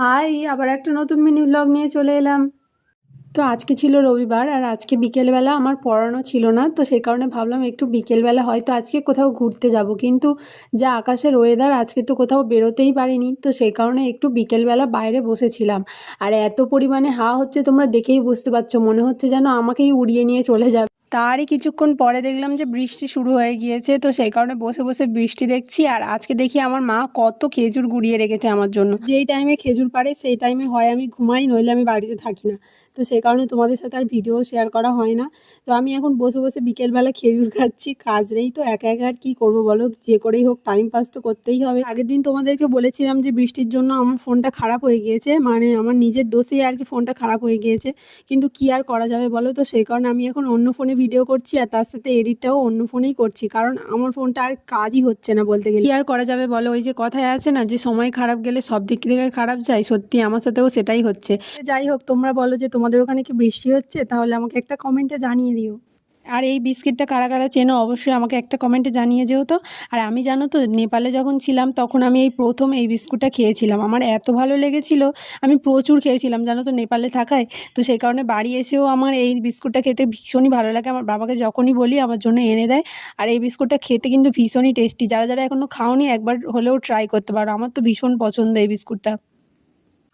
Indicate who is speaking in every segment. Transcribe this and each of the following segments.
Speaker 1: High, আবার একটা নতুন মিনি ব্লগ নিয়ে চলে এলাম। তো আজকে ছিল রবিবার আর আজকে বিকেলবেলা আমার পড়ানো ছিল না, তো সেই কারণে ভাবলাম একটু বিকেলবেলা হয়তো আজকে কোথাও ঘুরতে যাব, কিন্তু যা আকাশের ওয়েদার আজকে তো কোথাও বেরোতেই পারিনি, তো সেই কারণে একটু বিকেলবেলা বাইরে বসেছিলাম। আর এত পরিমাণে হাওয়া হচ্ছে তোমরা দেখেই বুঝতে পারছো, মনে হচ্ছে যেন আমাকেই উড়িয়ে নিয়ে চলে যাবে। তারই কিছুক্ষণ পরে দেখলাম যে বৃষ্টি শুরু হয়ে গিয়েছে, তো সেই কারণে বসে বসে বৃষ্টি দেখছি। আর আজকে দেখি আমার মা কত খেজুর গুঁড়িয়ে রেখেছে আমার জন্য। যেই টাইমে খেজুর পাড়ে সেই টাইমে হয় আমি ঘুমাই, নইলে আমি বাড়িতে থাকি না। তো সেই কারণে তোমাদের সাথে আর ভিডিও শেয়ার করা হয় না। তো আমি এখন বসে বসে বিকেলবেলা খেজুর খাচ্ছি, কাজ নেই তো একা একা আর কী করবো বলো, যে করেই হোক টাইম পাস তো করতেই হবে। আগের দিন তোমাদেরকে বলেছিলাম যে বৃষ্টির জন্য আমার ফোনটা খারাপ হয়ে গিয়েছে, মানে আমার নিজের দোষেই আর কি ফোনটা খারাপ হয়ে গিয়েছে, কিন্তু কি আর করা যাবে বলো। তো সেই কারণে আমি এখন অন্য ফোনে ভিডিও করছি আর তার সাথে এডিটটাও অন্য ফোনেই করছি, কারণ আমার ফোনটা আর কাজই হচ্ছে না বলতে গেলে। কি আর করা যাবে বলো, ওই যে কথায় আছে না যে সময় খারাপ গেলে সব দিক থেকে খারাপ যায়, সত্যি আমার সাথেও সেটাই হচ্ছে। যাই হোক, তোমরা বলো যে তোমাদের ওখানে কি বৃষ্টি হচ্ছে, তাহলে আমাকে একটা কমেন্টে জানিয়ে দিও। আর এই বিস্কিটটা কারা কারা চেনো অবশ্যই আমাকে একটা কমেন্টে জানিয়ে যেও তো। আর আমি জানো তো নেপালে যখন ছিলাম তখন আমি এই প্রথম এই বিস্কুটটা খেয়েছিলাম, আমার এত ভালো লেগেছিল, আমি প্রচুর খেয়েছিলাম জানো তো নেপালে থাকায়। তো সেই কারণে বাড়ি এসেও আমার এই বিস্কুটটা খেতে ভীষণই ভালো লাগে, আমার বাবাকে যখনই বলি আমার জন্য এনে দেয়। আর এই বিস্কুটটা খেতে কিন্তু ভীষণই টেস্টি, যারা যারা এখনও খাওনি একবার হলেও ট্রাই করতে পারো, আমার তো ভীষণ পছন্দ এই বিস্কুটটা।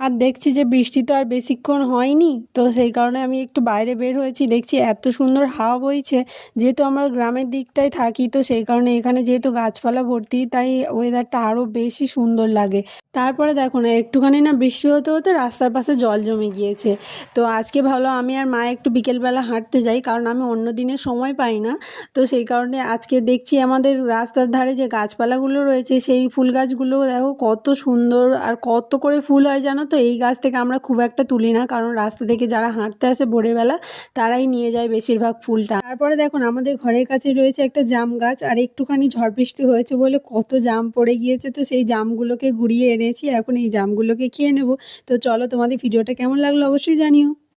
Speaker 1: আর দেখছি যে বৃষ্টি তো আর বেশিক্ষণ হয়নি, তো সেই কারণে আমি একটু বাইরে বের হয়েছি, দেখছি এত সুন্দর হাওয়া বইছে। যেহেতু আমরা গ্রামের দিকটায় থাকি, তো সেই কারণে এখানে যেহেতু গাছপালা ভর্তি, তাই ওয়েদারটা আরও বেশি সুন্দর লাগে। তারপরে দেখো না, একটুখানি না বৃষ্টি হতে হতে রাস্তার পাশে জল জমে গিয়েছে। তো আজকে ভালো আমি আর মা একটু বিকেলবেলা হাঁটতে যাই, কারণ আমি অন্য দিনে সময় পাই না। তো সেই কারণে আজকে দেখছি আমাদের রাস্তার ধারে যে গাছপালাগুলো রয়েছে, সেই ফুল গাছগুলো দেখো কত সুন্দর আর কত করে ফুল হয় জানো তো। এই গাছ থেকে আমরা খুব একটা তুলি না, কারণ রাস্তা থেকে যারা হাঁটতে আসে ভোরের বেলা তারাই নিয়ে যায় বেশিরভাগ ফুলটা। তারপরে দেখুন আমাদের ঘরের কাছে রয়েছে একটা জাম গাছ, আর একটুখানি ঝড় বৃষ্টি হয়েছে বলে কত জাম পড়ে গিয়েছে, তো সেই জামগুলোকে গুঁড়িয়ে এনেছি, এখন এই জামগুলোকে খেয়ে নেব। তো চলো, তোমাদের ভিডিওটা কেমন লাগলো অবশ্যই জানিও।